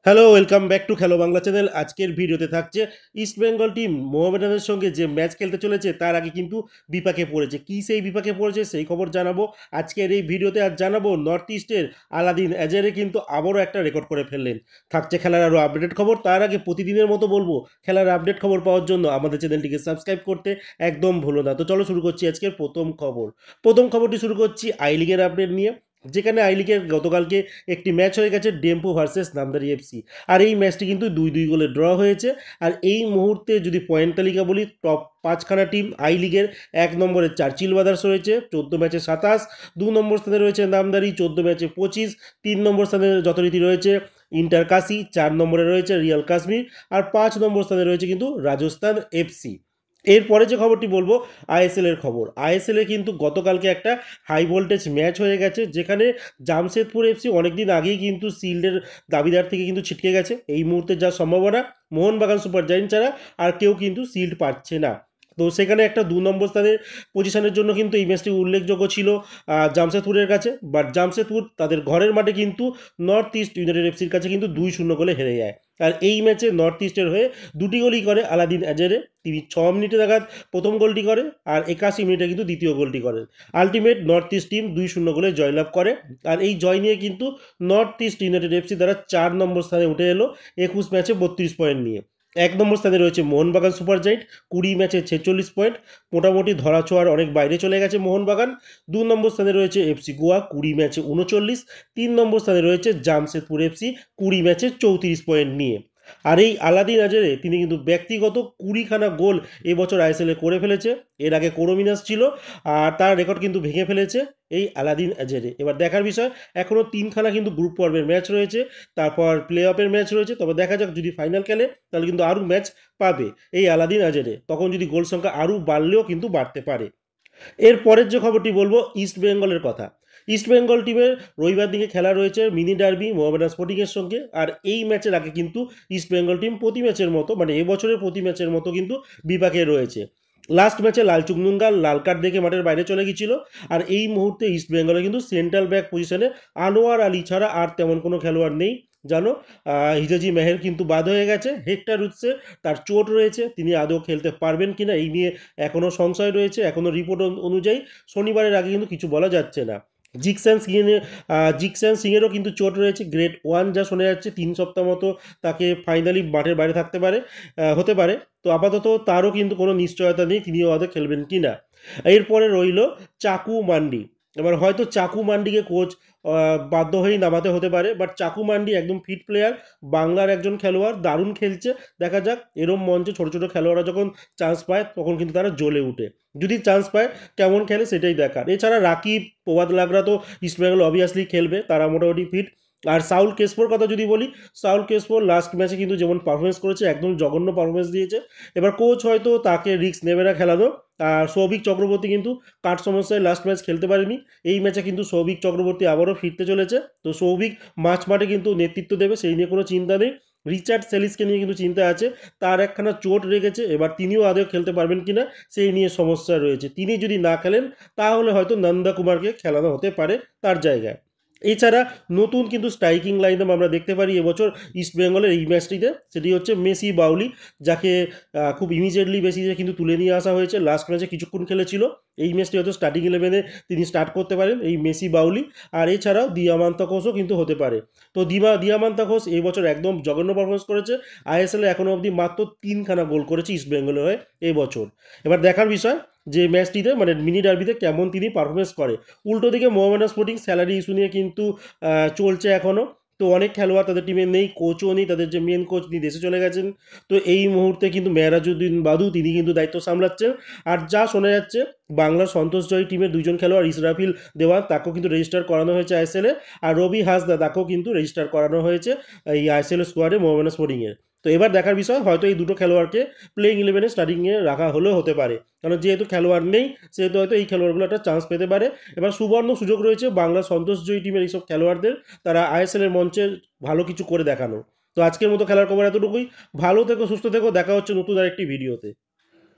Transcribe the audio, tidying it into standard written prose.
Hello, welcome back to খেলো Bangla channel. আজকের ভিডিওতে থাকছে ইস্ট বেঙ্গল টিম মোহামেডানের সঙ্গে যে ম্যাচ খেলতে চলেছে তার আগে কিন্তু বিপাকে পড়েছে। কি সেই বিপাকে পড়েছে সেই খবর জানাবো আজকের এই ভিডিওতে। আর জানাবো নর্থ ইস্টের আলাদিন এজারে কিন্তু আবারও একটা রেকর্ড করে ফেললেন। থাকছে খেলার আরও আপডেট খবর। তার আগে প্রতিদিনের মতো বলবো, খেলার আপডেট খবর পাওয়ার জন্য আমাদের চ্যানেলটিকে সাবস্ক্রাইব করতে একদম ভুলো না। তো চলো শুরু করছি আজকের প্রথম খবর। প্রথম খবরটি শুরু করছি আই লিগের আপডেট নিয়ে, যেখানে আই লিগের গতকালকে একটি ম্যাচ হয়ে গেছে ডেম্পো ভার্সেস নামদারি এফসি। আর এই ম্যাচটি কিন্তু 2-2 গোলে ড্র হয়েছে। আর এই মুহূর্তে যদি পয়েন্ট তালিকা বলি, টপ 5খানা টিম আই লিগের 1 নম্বরে চার্চিল ব্রাদার্স রয়েছে 14 ম্যাচে 27, 2 নম্বর স্থানে রয়েছে নামদারি 14 ম্যাচে 25, 3 নম্বর স্থানে যথারীতি রয়েছে ইন্টার কাশি, 4 নম্বরে রয়েছে রিয়াল কাশ্মীর, আর 5 নম্বর স্থানে রয়েছে কিন্তু রাজস্থান এফসি। এরপরে যে খবরটি বলবো আইএসএল এর খবর। আইএসএল এ কিন্তু গতকালকে একটা হাই ভোল্টেজ ম্যাচ হয়ে গেছে, যেখানে জামশেদপুর এফসি অনেকদিন আগেই কিন্তু শিল্ডের দাবিদার থেকে কিন্তু ছিটকে গেছে। এই মুহূর্তে যা সম্ভাবনা, মোহনবাগান সুপার জায়েন্ট ছাড়া আর কেউ কিন্তু শিল্ড পাচ্ছে না। তো সেখানে একটা 2 নম্বর স্থানের পজিশনের জন্য কিন্তু এই ম্যাচটি উল্লেখযোগ্য ছিল জামশেদপুরের কাছে। বাট জামশেদপুর তাদের ঘরের মাঠে কিন্তু নর্থ ইস্ট ইউনাইটেড এফসির কাছে কিন্তু 2-0 গোলে হেরে যায়। আর এই ম্যাচে নর্থ ইস্টের হয়ে দুটি গোলই করে আলাদিন এজারে। তিনি 6 মিনিটে নাগাদ প্রথম গোলটি করে, আর 81 মিনিটে কিন্তু দ্বিতীয় গোলটি করেন। আলটিমেট নর্থ ইস্ট টিম 2-0 গোলে জয়লাভ করে। আর এই জয় নিয়ে কিন্তু নর্থ ইস্ট ইউনাইটেড এফসি দ্বারা 4 নম্বর স্থানে উঠে এলো 21 ম্যাচে 32 পয়েন্ট নিয়ে। 1 নম্বর স্থানে রয়েছে মোহনবাগান সুপার জায়েন্ট 20 ম্যাচে 46 পয়েন্ট, মোটামুটি ধরাছোঁয়ার অনেক বাইরে চলে গেছে মোহনবাগান। 2 নম্বর স্থানে রয়েছে এফসি গোয়া 20 ম্যাচে 39, 3 নম্বর স্থানে রয়েছে জামশেদপুর এফসি 20 ম্যাচে 34 পয়েন্ট নিয়ে। আর এই আলাদিন আজরে তিনি কিন্তু ব্যক্তিগত 20খানা গোল এবছর আইএসএলে করে ফেলেছে। এর আগে কোরোমিনাস ছিল, আর তার রেকর্ড কিন্তু ভেঙে ফেলেছে এই আলাদিন আজরে। এবার দেখার বিষয়, এখনও 3খানা কিন্তু গ্রুপ পর্বের ম্যাচ রয়েছে, তারপর প্লে অফের ম্যাচ রয়েছে। তবে দেখা যাক, যদি ফাইনাল খেলে তাহলে কিন্তু আরও ম্যাচ পাবে এই আলাদিন আজরে। তখন যদি গোল সংখ্যা আরও বাড়লেও কিন্তু বাড়তে পারে। এর পরের যে খবরটি বলবো ইস্ট বেঙ্গলের কথা। ইস্ট বেঙ্গল টিমের রবিবার দিকে খেলা রয়েছে মিনি ডার্বি মোহামেডান স্পোর্টিংয়ের সঙ্গে। আর এই ম্যাচের আগে কিন্তু ইস্ট বেঙ্গল টিম প্রতি ম্যাচের মতো, মানে এবছরের প্রতি ম্যাচের মতো কিন্তু বিপাকে রয়েছে। লাস্ট ম্যাচে লালচুকনুঙ্গাল লাল কার্ড দেখে মাঠের বাইরে চলে গিয়েছিল। আর এই মুহূর্তে ইস্ট বেঙ্গলে কিন্তু সেন্ট্রাল ব্যাক পজিশনে আনোয়ার আলী ছাড়া আর তেমন কোনো খেলোয়াড় নেই। জানো, হিজাজি মেহের কিন্তু বাদ হয়ে গেছে। হেক্টর রুটসে তার চোট রয়েছে, তিনি আদৌ খেলতে পারবেন কিনা এই নিয়ে এখনও সংশয় রয়েছে। এখনও রিপোর্ট অনুযায়ী শনিবারের আগে কিন্তু কিছু বলা যাচ্ছে না। জিকস্যান সিংয়েরও কিন্তু চোট রয়েছে, গ্রেড 1 যা শোনা যাচ্ছে। 3 সপ্তাহ মতো তাকে ফাইনালি মাঠের বাইরে থাকতে পারে, হতে পারে। তো আপাতত তারও কিন্তু কোনো নিশ্চয়তা নেই তিনিও আদৌ খেলবেন কিনা। এরপরে রইল চাকু মান্ডি। এবার হয়তো চাকু মান্ডিকে কোচ বাধ্য হয়েই নামাতে হতে পারে, বাট চাকু মান্ডি একদম ফিট প্লেয়ার, বাংলার একজন খেলোয়াড়, দারুণ খেলছে। দেখা যাক, এরম মঞ্চে ছোটো ছোটো খেলোয়াড়রা যখন চান্স পায় তখন কিন্তু তারা জ্বলে উঠে। যদি চান্স পায় কেমন খেলে সেটাই দেখার। এছাড়া রাকিব, প্রভাত লাগরা তো ইস্টবেঙ্গল অবভিয়াসলি খেলবে, তারা মোটামুটি ফিট। আর সাউল কেসপোর কথা যদি বলি, সাউল কেসপোর লাস্ট ম্যাচে কিন্তু যেমন পারফরমেন্স করেছে, একদম জঘন্য পারফরমেন্স দিয়েছে। এবার কোচ হয়তো তাকে রিস্ক নেবে না খেলানো। আর সৌভিক চক্রবর্তী কিন্তু কাঠ সমস্যায় লাস্ট ম্যাচ খেলতে পারেনি। এই ম্যাচে কিন্তু সৌভিক চক্রবর্তী আবারও ফিরতে চলেছে। তো সৌভিক মাঠে কিন্তু নেতৃত্ব দেবে, সেই নিয়ে কোনো চিন্তা নেই। রিচার্ড সেলিসকে নিয়ে কিন্তু চিন্তা আছে, তার একখানা চোট রেখেছে। এবার তিনিও আদৌ খেলতে পারবেন কিনা সেই নিয়ে সমস্যা রয়েছে। তিনি যদি না খেলেন তাহলে হয়তো নন্দা কুমারকে খেলানো হতে পারে তার জায়গায়। এছাড়া নতুন কিন্তু স্ট্রাইকিং লাইন আমরা দেখতে পারি এবছর ইস্ট বেঙ্গলের এই ম্যাচটিতে, সেটি হচ্ছে মেসি বাউলি, যাকে খুব ইমিডিয়েটলি বেসিসে কিন্তু তুলে নিয়ে আসা হয়েছে। লাস্ট ম্যাচে কিছুক্ষণ খেলেছিল, এই ম্যাচটি হয়তো স্টার্টিং 11-এ তিনি স্টার্ট করতে পারেন এই মেসি বাউলি। আর এছাড়াও দিয়ামান্তাকোসও কিন্তু হতে পারে। তো দিয়ামান্তাকোস এই বছর একদম জঘন্য পারফরমেন্স করেছে। আইএসএলে এখনও অবধি মাত্র 3খানা গোল করেছে ইস্ট বেঙ্গলের হয়ে এই বছর। এবার দেখার বিষয় যে ম্যাচটিতে, মানে মিনি ডার্বিতে কেমন তিনি পারফরমেন্স করে। উল্টো দিকে মোহামেডান স্পোর্টিং স্যালারি ইস্যু নিয়ে কিন্তু চলছে এখনও। তো অনেক খেলোয়াড় তাদের টিমে নেই, কোচও নেই, তাদের যে মেন কোচ তিনি দেশে চলে গেছেন। তো এই মুহূর্তে কিন্তু মেহরাজউদ্দিন বাদু তিনি কিন্তু দায়িত্ব সামলাচ্ছেন। আর যা শোনা যাচ্ছে, বাংলার সন্তোষজয়ী টিমের 2জন খেলোয়াড় ইসরাফিল দেওয়ান, তাকেও কিন্তু রেজিস্টার করানো হয়েছে আইএসএলে। আর রবি হাসদা, তাকেও কিন্তু রেজিস্টার করানো হয়েছে এই আইএসএল স্কোয়াডে মোহামেডান স্পোর্টিংয়ের। তো এবার দেখার বিষয়, হয়তো এই দুটো খেলোয়াড়কে প্লেইং 11-এ স্টার্টিংয়ে রাখা হলেও হতে পারে, কারণ যেহেতু খেলোয়াড় নেই সেহেতু হয়তো এই খেলোয়াড়গুলো একটা চান্স পেতে পারে। এবার সুবর্ণ সুযোগ রয়েছে বাংলা সন্তোষজয়ী টিমের এইসব খেলোয়াড়দের, তারা আইএসএলের মঞ্চে ভালো কিছু করে দেখানো। তো আজকের মতো খেলার খবর এতটুকুই। ভালো থেকো, সুস্থ থেকো, দেখা হচ্ছে নতুন আরেকটি ভিডিওতে।